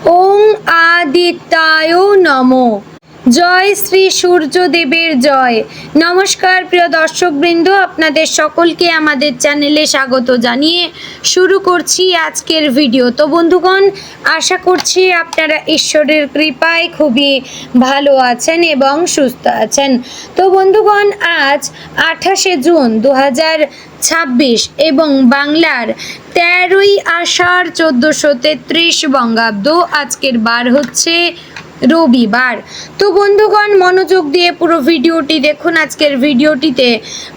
ওং আদিত্যায় নমো। জয় শ্রী সূর্যদেবের জয়। নমস্কার প্রিয় দর্শকবৃন্দ, আপনাদের সকলকে আমাদের চ্যানেলে স্বাগত জানিয়ে শুরু করছি আজকের ভিডিও। তো বন্ধুগণ, আশা করছি আপনারা ঈশ্বরের কৃপায় খুবই ভালো আছেন এবং সুস্থ আছেন। তো বন্ধুগণ, আজ 28শে জুন 2026 এবং বাংলার 13ই আষাঢ় 1433 বঙ্গাব্দ। আজকের বার হচ্ছে রবিবার। তো বন্ধুগণ, মনোযোগ দিয়ে পুরো ভিডিওটি দেখুন। আজকের ভিডিওটিতে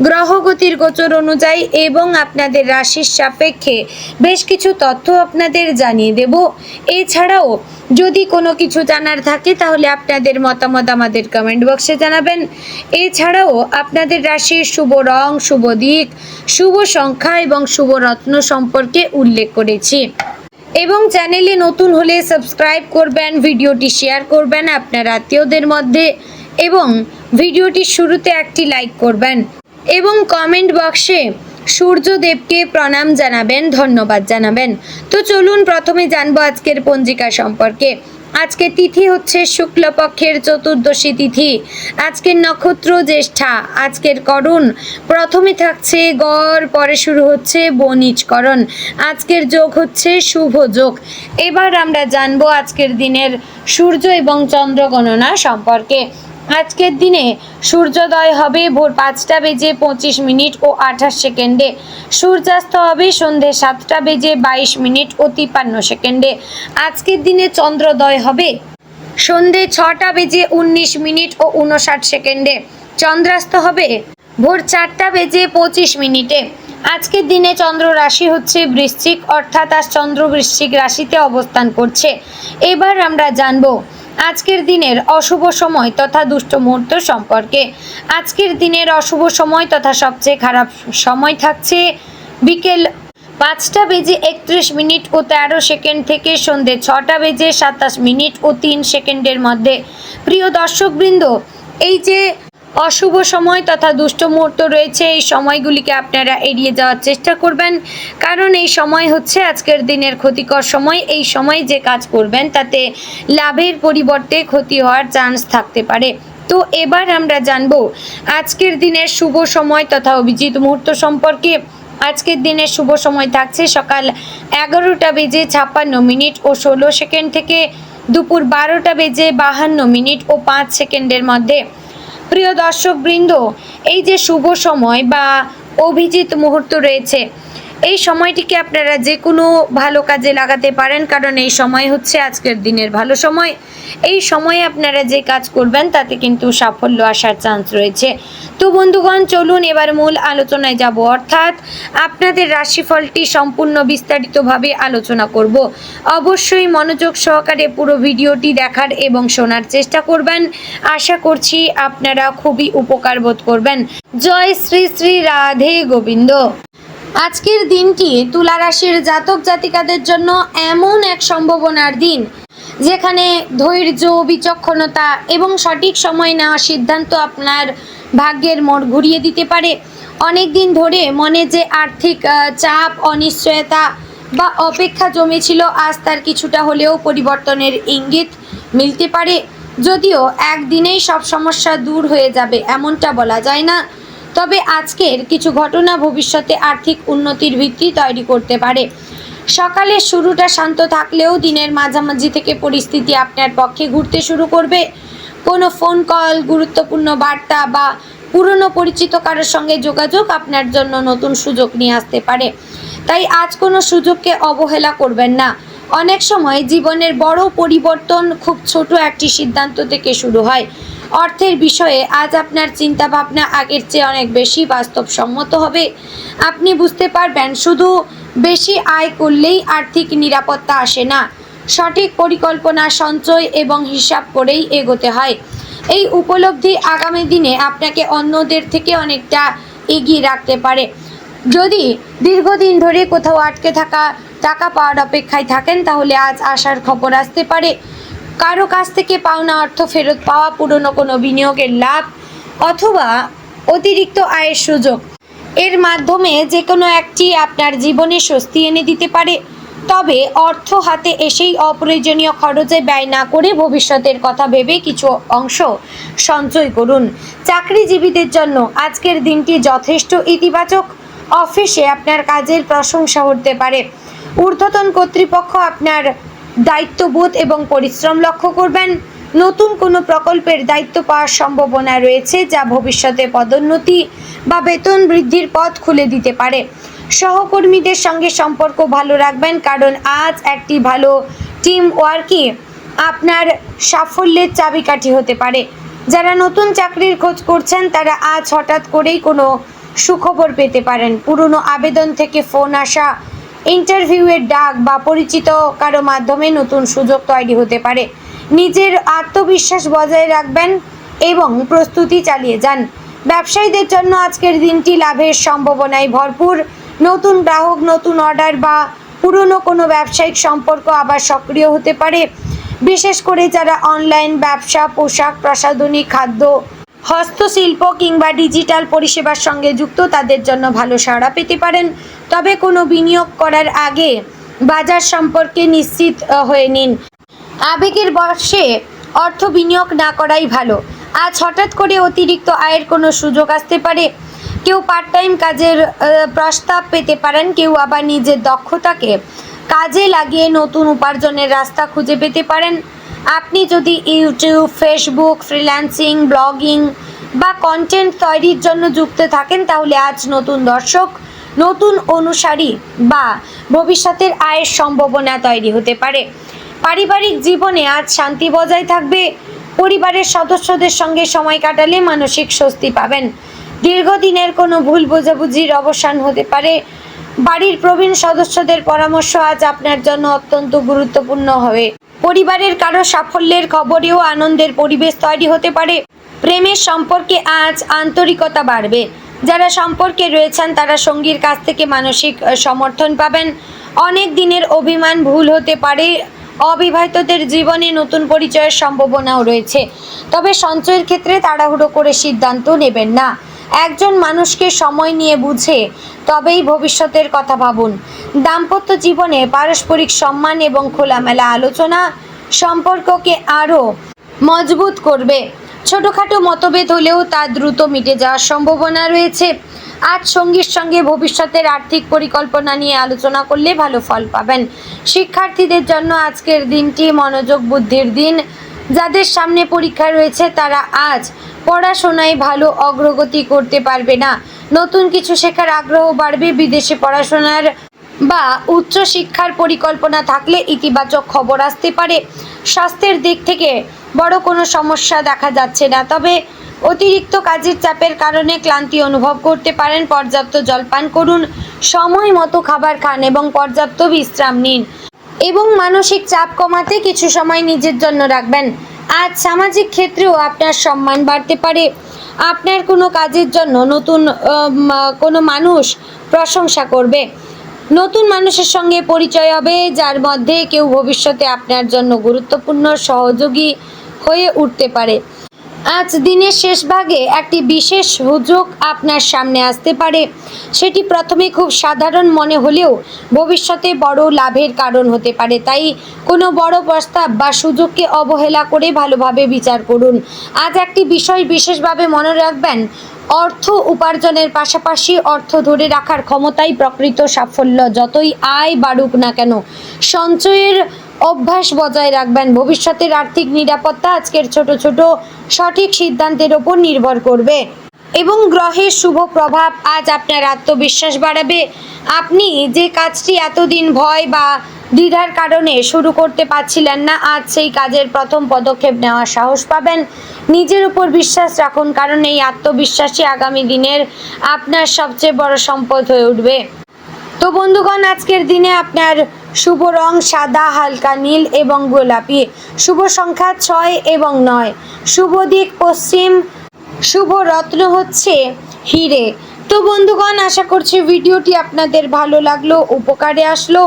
গ্রহগতির গোচর অনুযায়ী এবং আপনাদের রাশির সাপেক্ষে বেশ কিছু তথ্য আপনাদের জানিয়ে দেব। এছাড়াও যদি কোনো কিছু জানার থাকে তাহলে আপনাদের মতামত আমাদের কমেন্ট বক্সে জানাবেন। এছাড়াও আপনাদের রাশির শুভ রং, শুভ দিক, শুভ সংখ্যা এবং শুভ রত্ন সম্পর্কে উল্লেখ করেছি। এবং চ্যানেলে নতুন হলে সাবস্ক্রাইব করবেন, ভিডিওটি শেয়ার করবেন আপনার আত্মীয়দের মধ্যে এবং ভিডিওটির শুরুতে একটি লাইক করবেন এবং কমেন্ট বক্সে সূর্যদেবকে প্রণাম জানাবেন, ধন্যবাদ জানাবেন। তো চলুন প্রথমে জানবো আজকের পঞ্জিকা সম্পর্কে। আজকের তিথি হচ্ছে শুক্লপক্ষের চতুর্দশী তিথি। আজকের নক্ষত্র জ্যেষ্ঠা। আজকের করণ প্রথমে থাকছে গড়, পরে শুরু হচ্ছে বণিজকরণ। আজকের যোগ হচ্ছে শুভ যোগ। এবার আমরা জানবো আজকের দিনের সূর্য এবং চন্দ্র গণনা সম্পর্কে। আজকের দিনে সূর্যোদয় হবে ভোর 5টা বেজে 25 মিনিট ও 28 সেকেন্ডে। সূর্যাস্ত হবে সন্ধে 7টা বেজে 22 মিনিট ও 53 সেকেন্ডে। আজকের দিনে চন্দ্রোদয় হবে সন্ধে 6টা বেজে 19 মিনিট ও 59 সেকেন্ডে। চন্দ্রাস্ত হবে ভোর 4টা বেজে 25 মিনিটে। আজকের দিনে চন্দ্র রাশি হচ্ছে বৃশ্চিক, অর্থাৎ আজ চন্দ্র বৃশ্চিক রাশিতে অবস্থান করছে। এবার আমরা জানবো আজকের দিনের অশুভ সময় তথা দুষ্ট মুহূর্ত সম্পর্কে। আজকের দিনের অশুভ সময় তথা সবচেয়ে খারাপ সময় থাকছে বিকেল 5টা বেজে 31 মিনিট ও 13 সেকেন্ড থেকে সন্ধে 6টা বেজে 27 মিনিট ও 3 সেকেন্ডের মধ্যে। প্রিয় দর্শকবৃন্দ, এই যে অশুভ সময় তথা দুষ্ট মুহূর্ত রয়েছে, এই সময়গুলিকে আপনারা এড়িয়ে যাওয়ার চেষ্টা করবেন, কারণ এই সময় হচ্ছে আজকের দিনের ক্ষতিকর সময়। এই সময় যে কাজ করবেন তাতে লাভের পরিবর্তে ক্ষতি হওয়ার চান্স থাকতে পারে। তো এবার আমরা জানবো আজকের দিনের শুভ সময় তথা অভিজিৎ মুহূর্ত সম্পর্কে। আজকের দিনের শুভ সময় থাকছে সকাল 11টা বেজে 56 মিনিট ও 16 সেকেন্ড থেকে দুপুর 12টা বেজে 52 মিনিট ও 5 সেকেন্ডের মধ্যে। প্রিয় দর্শকবৃন্দ, এই যে শুভ সময় বা অভিজিৎ মুহূর্ত রয়েছে, এই সময়টিকে আপনারা যে কোনো ভালো কাজে লাগাতে পারেন, কারণ এই সময় হচ্ছে আজকের দিনের ভালো সময়। এই সময়ে আপনারা যে কাজ করবেন তাতে কিন্তু সাফল্য আসার চান্স রয়েছে। তো বন্ধুগণ, চলুন এবার মূল আলোচনায় যাব, অর্থাৎ আপনাদের রাশিফলটি সম্পূর্ণ বিস্তারিতভাবে আলোচনা করব। অবশ্যই মনোযোগ সহকারে পুরো ভিডিওটি দেখার এবং শোনার চেষ্টা করবেন। আশা করছি আপনারা খুবই উপকার বোধ করবেন। জয় শ্রী শ্রী রাধে গোবিন্দ। আজকের দিনটি তুলা রাশির জাতক জাতিকাদের জন্য এমন এক সম্ভাবনার দিন যেখানে ধৈর্য, বিচক্ষণতা এবং সঠিক সময় নেওয়া সিদ্ধান্ত আপনার ভাগ্যের মোড় ঘুরিয়ে দিতে পারে। অনেক দিন ধরে মনে যে আর্থিক চাপ, অনিশ্চয়তা বা অপেক্ষা জমেছিল, আজ তার কিছুটা হলেও পরিবর্তনের ইঙ্গিত মিলতে পারে। যদিও একদিনেই সব সমস্যা দূর হয়ে যাবে এমনটা বলা যায় না, তবে আজকের কিছু ঘটনা ভবিষ্যতে আর্থিক উন্নতির ভিত্তি তৈরি করতে পারে। সকালের শুরুটা শান্ত থাকলেও দিনের মাঝামাঝি থেকে পরিস্থিতি আপনার পক্ষে ঘুরতে শুরু করবে। কোনো ফোন কল, গুরুত্বপূর্ণ বার্তা বা পুরনো পরিচিত কারোর সঙ্গে যোগাযোগ আপনার জন্য নতুন সুযোগ নিয়ে আসতে পারে। তাই আজ কোনো সুযোগকে অবহেলা করবেন না। অনেক সময় জীবনের বড় পরিবর্তন খুব ছোট একটি সিদ্ধান্ত থেকে শুরু হয়। অর্থের বিষয়ে আজ আপনার চিন্তাভাবনা আগের চেয়ে অনেক বেশি বাস্তবসম্মত হবে। আপনি বুঝতে পারবেন শুধু বেশি আয় করলেই আর্থিক নিরাপত্তা আসে না, সঠিক পরিকল্পনা, সঞ্চয় এবং হিসাব করেই এগোতে হয়। এই উপলব্ধি আগামী দিনে আপনাকে অন্যদের থেকে অনেকটা এগিয়ে রাখতে পারে। যদি দীর্ঘদিন ধরে কোথাও আটকে থাকা টাকা পাওয়ার অপেক্ষায় থাকেন, তাহলে আজ আসার খবর আসতে পারে। কারো কাছ থেকে পাওনা অর্থ ফেরত পাওয়া, পুরনো কোনো বিনিয়োগের লাভ অথবা অতিরিক্ত আয়ের সুযোগ, এর মাধ্যমে যে কোনো একটি আপনার জীবনে স্বস্তি এনে দিতে পারে। তবে অর্থ হাতে এসেই অপ্রয়োজনীয় খরচে ব্যয় না করে ভবিষ্যতের কথা ভেবে কিছু অংশ সঞ্চয় করুন। চাকরিজীবীদের জন্য আজকের দিনটি যথেষ্ট ইতিবাচক। অফিসে আপনার কাজের প্রশংসা হতে পারে। ঊর্ধ্বতন কর্তৃপক্ষ আপনার দায়িত্ববোধ এবং পরিশ্রম লক্ষ্য করবেন। নতুন কোনো প্রকল্পের দায়িত্ব পাওয়ার সম্ভাবনা রয়েছে, যা ভবিষ্যতে পদোন্নতি বা বেতন বৃদ্ধির পথ খুলে দিতে পারে। সহকর্মীদের সঙ্গে সম্পর্ক ভালো রাখবেন, কারণ আজ একটি ভালো টিম ওয়ার্কই আপনার সাফল্যের চাবিকাঠি হতে পারে। যারা নতুন চাকরির খোঁজ করছেন তারা আজ হঠাৎ করেই কোনো সুখবর পেতে পারেন। পুরনো আবেদন থেকে ফোন আসা, ইন্টারভিউয়ের ডাক বা পরিচিত কারো মাধ্যমে নতুন সুযোগ তৈরি হতে পারে। নিজের আত্মবিশ্বাস বজায় রাখবেন এবং প্রস্তুতি চালিয়ে যান। ব্যবসায়ীদের জন্য আজকের দিনটি লাভের সম্ভাবনায় ভরপুর। নতুন গ্রাহক, নতুন অর্ডার বা পুরনো কোনো ব্যবসায়িক সম্পর্ক আবার সক্রিয় হতে পারে। বিশেষ করে যারা অনলাইন ব্যবসা, পোশাক, প্রসাধনী, খাদ্য, হস্তশিল্প কিংবা ডিজিটাল পরিষেবার সঙ্গে যুক্ত, তাদের জন্য ভালো সাড়া পেতে পারেন। তবে কোনো বিনিয়োগ করার আগে বাজার সম্পর্কে নিশ্চিত হয়ে নিন। আবেগের বশে অর্থ বিনিয়োগ না করাই ভালো। আজ হঠাৎ করে অতিরিক্ত আয়ের কোনো সুযোগ আসতে পারে। কেউ পার্ট টাইম কাজের প্রস্তাব পেতে পারেন, কেউ আবার নিজের দক্ষতাকে কাজে লাগিয়ে নতুন উপার্জনের রাস্তা খুঁজে পেতে পারেন। আপনি যদি ইউটিউব, ফেসবুক, ফ্রিল্যান্সিং, ব্লগিং বা কন্টেন্ট তৈরির জন্য যুক্ত থাকেন, তাহলে আজ নতুন দর্শক, নতুন অনুসারী বা ভবিষ্যতের আয়ের সম্ভাবনা তৈরি হতে পারে। পারিবারিক জীবনে আজ শান্তি বজায় থাকবে। পরিবারের সদস্যদের সঙ্গে সময় কাটালে মানসিক স্বস্তি পাবেন। দীর্ঘদিনের কোনো ভুল বোঝাবুঝির অবসান হতে পারে। বাড়ির প্রবীণ সদস্যদের পরামর্শ আজ আপনার জন্য অত্যন্ত গুরুত্বপূর্ণ হবে। পরিবারের কারো সাফল্যের খবরেও আনন্দের পরিবেশ তৈরি হতে পারে। প্রেমের সম্পর্কে আজ আন্তরিকতা বাড়বে। যারা সম্পর্কে রয়েছেন তারা সঙ্গীর কাছ থেকে মানসিক সমর্থন পাবেন। অনেক দিনের অভিমান ভুল হতে পারে। অবিবাহিতদের জীবনে নতুন পরিচয়ের সম্ভাবনাও রয়েছে। তবে সঞ্চয়ের ক্ষেত্রে তাড়াহুড়ো করে সিদ্ধান্ত নেবেন না। একজন মানুষকে সময় নিয়ে বুঝে তবেই ভবিষ্যতের কথা ভাবুন। দাম্পত্য জীবনে পারস্পরিক সম্মান এবং খোলামেলা আলোচনা সম্পর্ককে আরও মজবুত করবে। ছোটোখাটো মতভেদ হলেও তা দ্রুত মিটে যাওয়ার সম্ভাবনা রয়েছে। আজ সঙ্গীর সঙ্গে ভবিষ্যতের আর্থিক পরিকল্পনা নিয়ে আলোচনা করলে ভালো ফল পাবেন। শিক্ষার্থীদের জন্য আজকের দিনটি মনোযোগ বুদ্ধির দিন। যাদের সামনে পরীক্ষা রয়েছে তারা আজ পড়াশোনায় ভালো অগ্রগতি করতে পারবে না। নতুন কিছু শেখার আগ্রহ বাড়বে। বিদেশে পড়াশোনার বা উচ্চশিক্ষার পরিকল্পনা থাকলে ইতিবাচক খবর আসতে পারে। স্বাস্থ্যের দিক থেকে বড় কোনো সমস্যা দেখা যাচ্ছে না, তবে অতিরিক্ত কাজের চাপের কারণে ক্লান্তি অনুভব করতে পারেন। পর্যাপ্ত জলপান করুন, সময় মতো খাবার খান এবং পর্যাপ্ত বিশ্রাম নিন এবং মানসিক চাপ কমাতে কিছু সময় নিজের জন্য রাখবেন। আজ সামাজিক ক্ষেত্রেও আপনার সম্মান বাড়তে পারে। আপনার কোনো কাজের জন্য নতুন কোনো মানুষ প্রশংসা করবে। নতুন মানুষের সঙ্গে পরিচয় হবে, যার মধ্যে কেউ ভবিষ্যতে আপনার জন্য গুরুত্বপূর্ণ সহযোগী হয়ে উঠতে পারে। আজ দিনের শেষ ভাগে একটি বিশেষ সুযোগ আপনার সামনে আসতে পারে। সেটি প্রথমে খুব সাধারণ মনে হলেও ভবিষ্যতে বড় লাভের কারণ হতে পারে। তাই কোনো বড় প্রস্তাব বা সুযোগকে অবহেলা করে ভালোভাবে বিচার করুন। আজ একটি বিষয় বিশেষভাবে মনে রাখবেন, অর্থ উপার্জনের পাশাপাশি অর্থ ধরে রাখার ক্ষমতাই প্রকৃত সাফল্য। যতই আয় বাড়ুক না কেন, সঞ্চয়ের অভ্যাস বজায় রাখবেন। ভবিষ্যতের আর্থিক নিরাপত্তা আজকের ছোট ছোট সঠিক সিদ্ধান্তের ওপর নির্ভর করবে এবং গ্রহের শুভ প্রভাব আজ আপনার আত্মবিশ্বাস বাড়াবে। আপনি যে কাজটি এতদিন ভয় বা দ্বিধার কারণে শুরু করতে পারছিলেন না, আজ সেই কাজের প্রথম পদক্ষেপ নেওয়ার সাহস পাবেন। নিজের উপর বিশ্বাস রাখুন, কারণ এই আত্মবিশ্বাসই আগামী দিনের আপনার সবচেয়ে বড় সম্পদ হয়ে উঠবে। তো বন্ধুগণ, আজকের দিনে আপনার শুভ রং সাদা, হালকা নীল এবং গোলাপি। শুভ সংখ্যা 6 এবং 9। শুভ দিক পশ্চিম। শুভ রত্ন হচ্ছে হিরে। তো বন্ধুগণ, আশা করছি ভিডিওটি আপনাদের ভালো লাগলো, উপকারে আসলো।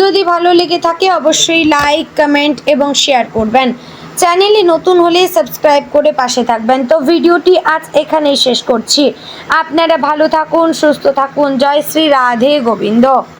যদি ভালো লেগে থাকে অবশ্যই লাইক, কমেন্ট এবং শেয়ার করবেন। চ্যানেলে নতুন হলে সাবস্ক্রাইব করে পাশে থাকবেন। তো ভিডিওটি আজ এখানেই শেষ করছি। আপনারা ভালো থাকুন, সুস্থ থাকুন। জয় শ্রী রাধে গোবিন্দ।